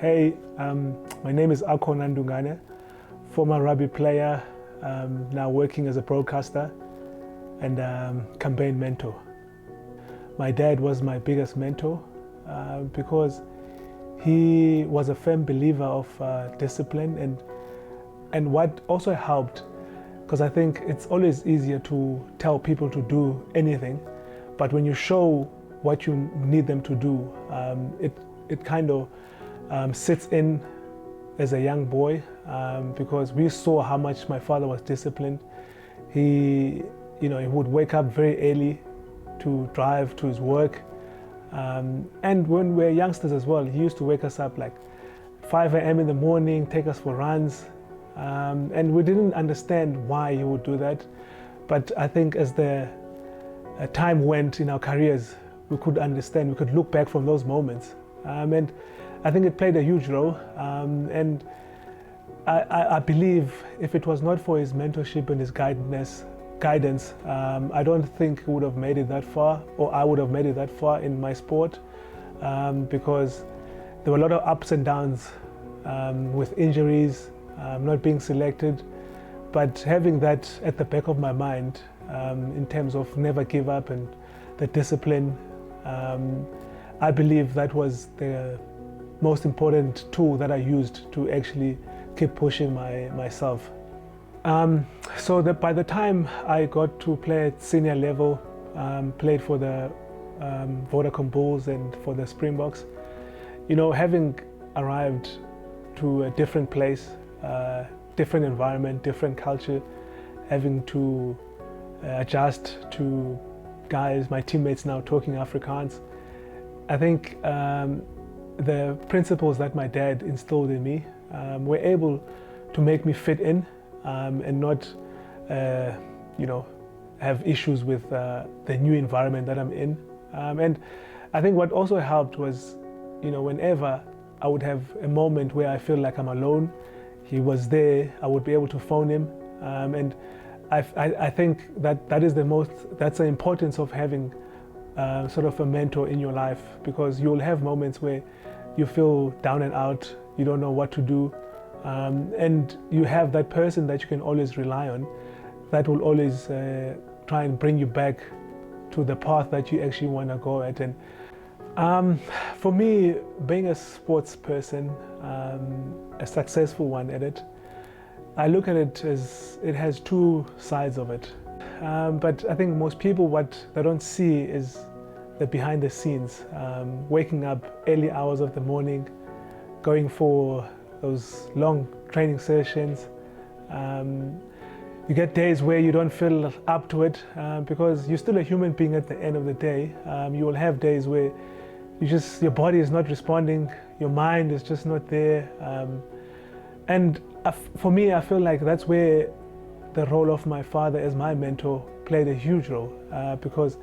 Hey, my name is Akona Ndungane, former rugby player, now working as a broadcaster and campaign mentor. My dad was my biggest mentor because he was a firm believer of discipline and what also helped, because I think it's always easier to tell people to do anything, but when you show what you need them to do, it kind of sits in as a young boy because we saw how much my father was disciplined. He would wake up very early to drive to his work. And when we were youngsters as well, he used to wake us up like 5 a.m. in the morning, take us for runs. And we didn't understand why he would do that. But I think as the time went in our careers, we could understand, we could look back from those moments. And I think it played a huge role. And I believe if it was not for his mentorship and his guidance, I don't think he would have made it that far, or I would have made it that far in my sport, because there were a lot of ups and downs with injuries, not being selected, but having that at the back of my mind in terms of never give up and the discipline, I believe that was the most important tool that I used to actually keep pushing myself. So that by the time I got to play at senior level, played for the Vodacom Bulls and for the Springboks, having arrived to a different place, different environment, different culture, having to adjust to guys, my teammates now talking Afrikaans, I think the principles that my dad instilled in me were able to make me fit in and not, have issues with the new environment that I'm in. And I think what also helped was, whenever I would have a moment where I feel like I'm alone, he was there, I would be able to phone him. And I think that's the importance of having sort of a mentor in your life, because you'll have moments where you feel down and out, you don't know what to do, and you have that person that you can always rely on that will always try and bring you back to the path that you actually want to go at. And for me, being a sports person, a successful one at it, I look at it as it has two sides of it. But I think most people, what they don't see is the behind the scenes, waking up early hours of the morning, going for those long training sessions. You get days where you don't feel up to it because you're still a human being at the end of the day. You will have days where your body is not responding, your mind is just not there. And for me, I feel like that's where the role of my father as my mentor played a huge role, because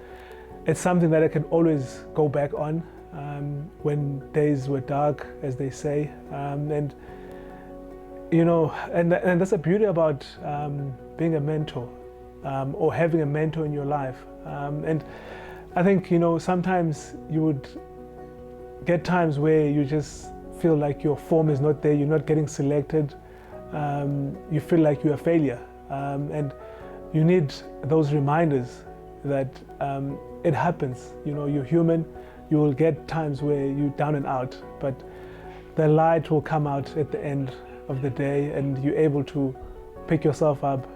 it's something that I can always go back on when days were dark, as they say. And that's the beauty about being a mentor or having a mentor in your life. And I think, sometimes you would get times where you just feel like your form is not there, you're not getting selected, you feel like you're a failure. And you need those reminders that it happens. You're human. You will get times where you're down and out, but the light will come out at the end of the day, and you're able to pick yourself up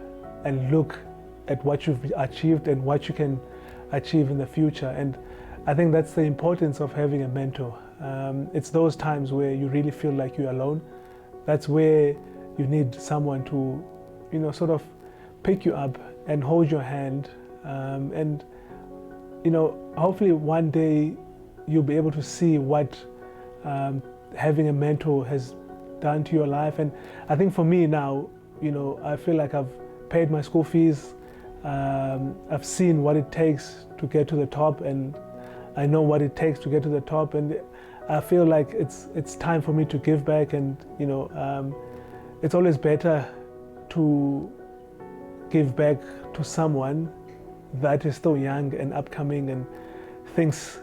and look at what you've achieved and what you can achieve in the future. And I think that's the importance of having a mentor. It's those times where you really feel like you're alone. That's where you need someone to, sort of pick you up and hold your hand. And, hopefully one day you'll be able to see what having a mentor has done to your life. And I think for me now, I feel like I've paid my school fees. I've seen what it takes to get to the top, and I know what it takes to get to the top. And I feel like it's time for me to give back. And, it's always better to give back to someone that is still young and upcoming and thinks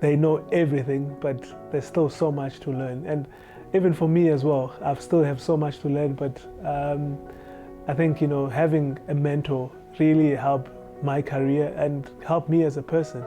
they know everything, but there's still so much to learn. And even for me as well, I still have so much to learn, but I think, you know, having a mentor really helped my career and helped me as a person.